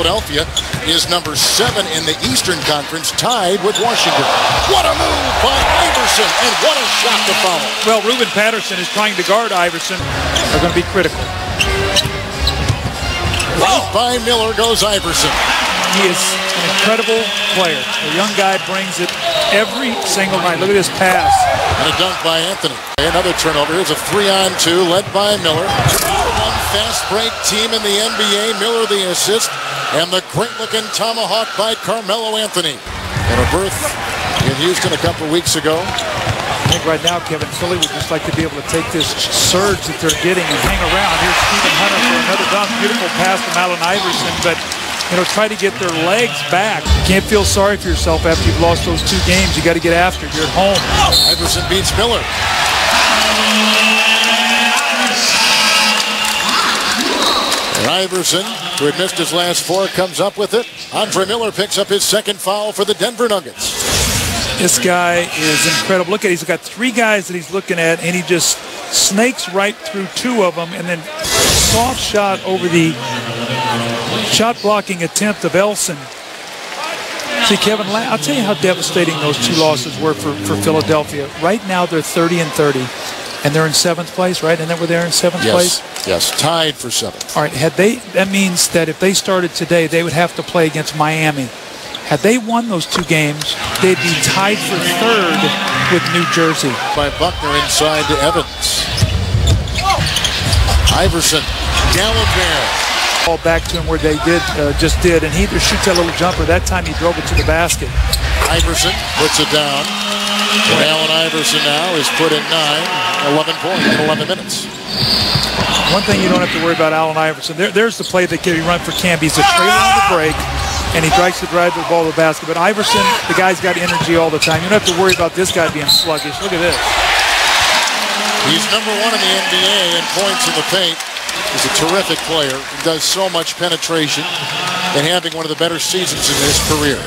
Philadelphia is number 7 in the Eastern Conference, tied with Washington. What a move by Iverson, and what a shot to follow. Well, Ruben Patterson is trying to guard Iverson. They're going to be critical. Right by Miller goes Iverson. He is an incredible player. The young guy brings it every single night. Look at this pass. And a dunk by Anthony. Another turnover. Here's a 3-on-2 led by Miller. One fast break team in the NBA. Miller the assist. And the great-looking tomahawk by Carmelo Anthony. And a berth in Houston a couple weeks ago. I think right now, Kevin, Philly would just like to be able to take this surge that they're getting and hang around. Here's Stephen Hunter for another dunk. Beautiful pass from Allen Iverson, but try to get their legs back. You can't feel sorry for yourself after you've lost those 2 games. You got to get after it. You're at home. Iverson beats Miller. And Iverson, who had missed his last 4, comes up with it. Andre Miller picks up his 2nd foul for the Denver Nuggets. This guy is incredible. Look at it. He's got 3 guys that he's looking at, and he just snakes right through 2 of them, and then soft shot over the shot blocking attempt of Elson. See, Kevin, I'll tell you how devastating those 2 losses were for Philadelphia. Right now, they're 30-30, and they're in 7th place, right? And then we're there in 7th place? Yes, tied for 7th. All right, that means that if they started today, they would have to play against Miami. Had they won those 2 games, they'd be tied for 3rd with New Jersey. By Buckner inside to Evans. Iverson, Gallinari. Ball back to him where they just did, and he either shoots that little jumper. That time he drove it to the basket. Iverson puts it down. And Allen Iverson now is put in 11 points in 11 minutes. One thing you don't have to worry about Allen Iverson. There's the play that he run for Camby. He's a trailer on the break, and he tries to drive the ball to the basket. But Iverson, the guy's got energy all the time. You don't have to worry about this guy being sluggish. Look at this. He's number 1 in the NBA in points in the paint. He's a terrific player. He does so much penetration and having one of the better seasons in his career.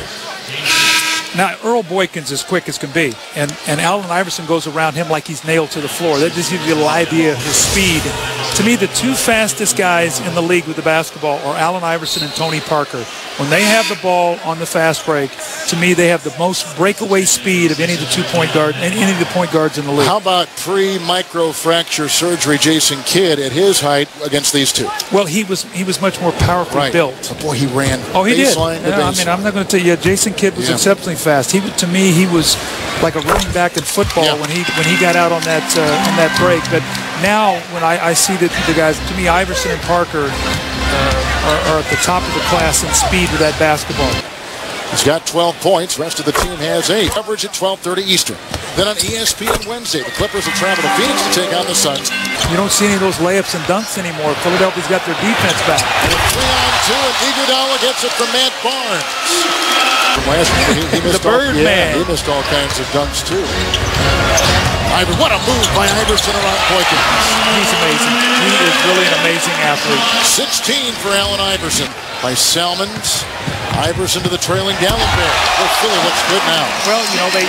Now, Earl Boykins is quick as can be, and Allen Iverson goes around him like he's nailed to the floor. That just gives you a little idea of his speed. To me, the 2 fastest guys in the league with the basketball are Allen Iverson and Tony Parker. When they have the ball on the fast break, to me, they have the most breakaway speed of any of the 2-point guards, any of the point guards in the league. How about pre-microfracture surgery Jason Kidd at his height against these 2? Well, he was much more powerfully built. Oh, boy, he ran. Oh, he did. I mean, I'm not going to tell you. Jason Kidd was exceptionally fast. To me, he was like a running back in football when he got out on that break. But now, when I see the guys, to me, Iverson and Parker are at the top of the class in speed with that basketball. He's got 12 points. Rest of the team has 8. Coverage at 12:30 Eastern. Then on ESPN Wednesday, the Clippers will travel to Phoenix to take on the Suns. You don't see any of those layups and dunks anymore. Philadelphia's got their defense back. And a 3-on-2, and Iguodala gets it from Matt Barnes. Last year, he missed he missed all kinds of dunks too. What a move by Iverson around Boykins. He's amazing. He is really an amazing athlete. 16 for Allen Iverson by Salmons. Iverson to the trailing Gallinari. Well, Philly looks good now. Well, they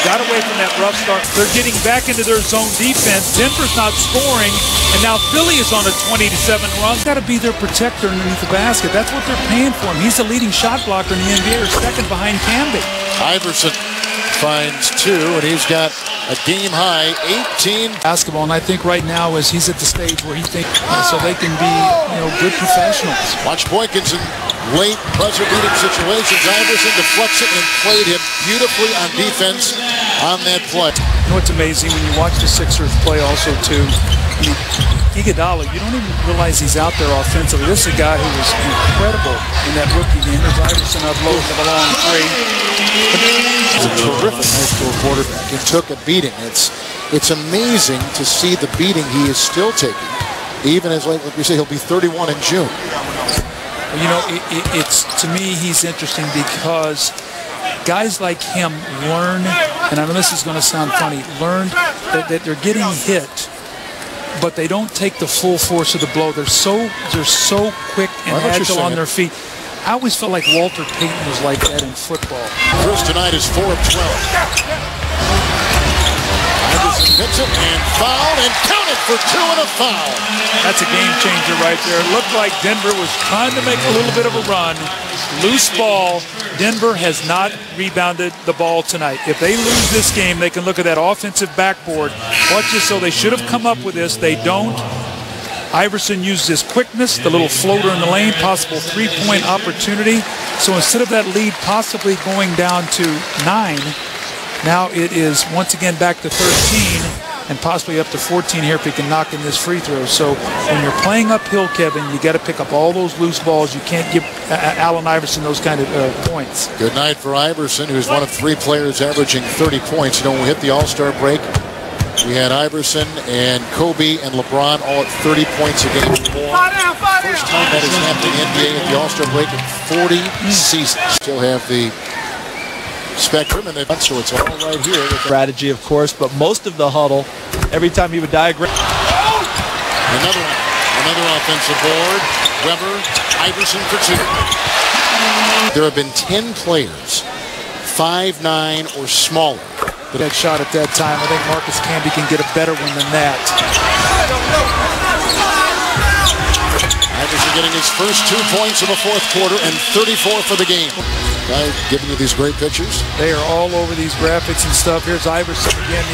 got away from that rough start. They're getting back into their zone defense. Denver's not scoring, and now Philly is on a 20-7 run. He's got to be their protector underneath the basket. That's what they're paying for him. He's the leading shot blocker in the NBA, or 2nd behind Camby. Iverson finds 2, and he's got a game-high 18. Basketball, and I think right now is he's at the stage where he thinks so they can be good professionals. Watch Boykins in late buzzer-beating situations. Iverson deflects it and played him beautifully on defense on that play. You know what's amazing when you watch the Sixers play also too? Iguodala, you don't even realize he's out there offensively. This is a guy who was incredible in that rookie game. There's Iverson unloading the long 3. He's a terrific high school quarterback. He took a beating. It's amazing to see the beating he is still taking, even as, like we say, he'll be 31 in June. It's to me, he's interesting because guys like him learn, and I know this is going to sound funny, learn that they're getting hit, but they don't take the full force of the blow. They're so quick and agile on their feet. I always felt like Walter Payton was like that in football. First tonight is 4 of 12. Iverson hits it and fouled and counted for 2 and a foul. That's a game changer right there. It looked like Denver was trying to make a little bit of a run. Loose ball. Denver has not rebounded the ball tonight. If they lose this game, they can look at that offensive backboard. Watch this, so they should have come up with this. They don't. Iverson used his quickness, the little floater in the lane, possible three-point opportunity. So instead of that lead possibly going down to 9, now it is once again back to 13 and possibly up to 14 here if he can knock in this free throw. So when you're playing uphill, Kevin, you got to pick up all those loose balls. You can't give Allen Iverson those kind of points. Good night for Iverson, who's one of 3 players averaging 30 points. You know, when we hit the All-Star break, we had Iverson and Kobe and LeBron all at 30 points a game or more. First time that has happened in the NBA at the All-Star break in 40 seasons. Still have the spectrum, and so it's all right here. Strategy, of course, but most of the huddle, every time he would diagram. Another offensive board. Weber, Iverson for 2. There have been 10 players, 5'9" or smaller. That shot at that time, I think Marcus Camby can get a better one than that. Iverson getting his first 2 points in the fourth quarter and 34 for the game. Guy giving you these great pictures. They are all over these graphics and stuff. Here's Iverson again.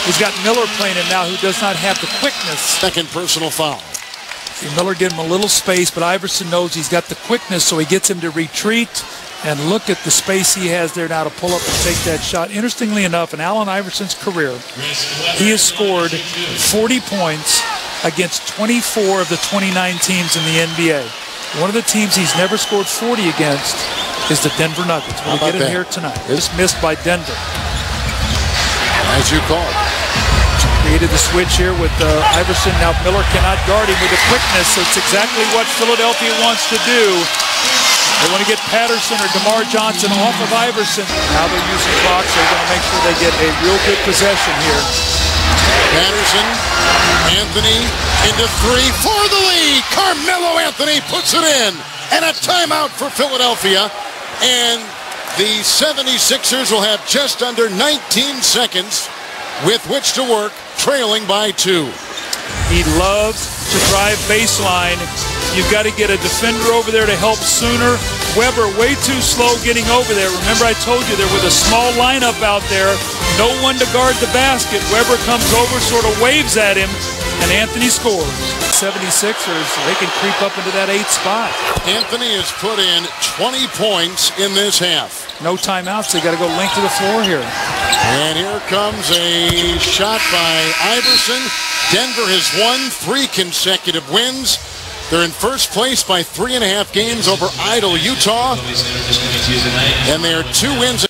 He's got Miller playing him now, who does not have the quickness. Second personal foul. See, Miller gave him a little space, but Iverson knows he's got the quickness, so he gets him to retreat. And look at the space he has there now to pull up and take that shot. Interestingly enough, in Allen Iverson's career, he has scored 40 points against 24 of the 29 teams in the NBA. One of the teams he's never scored 40 against is the Denver Nuggets. We'll get in here tonight. It's missed by Denver. As you called. Created the switch here with Iverson. Now Miller cannot guard him with the quickness, so it's exactly what Philadelphia wants to do. They want to get Patterson or DeMar Johnson off of Iverson. Now they're using clocks. They're going to make sure they get a real good possession here. Patterson, Anthony into 3 for the lead. Carmelo Anthony puts it in. And a timeout for Philadelphia. And the 76ers will have just under 19 seconds with which to work, trailing by 2. He loves to drive baseline. You've got to get a defender over there to help sooner. Weber way too slow getting over there. Remember I told you there was a small lineup out there. No one to guard the basket. Weber comes over, sort of waves at him, and Anthony scores. 76ers, they can creep up into that 8th spot. Anthony has put in 20 points in this half. No timeouts. They got to go length to the floor here. And here comes a shot by Iverson. Denver has won 3 consecutive wins. They're in first place by 3.5 games over idle Utah. And they are 2 wins.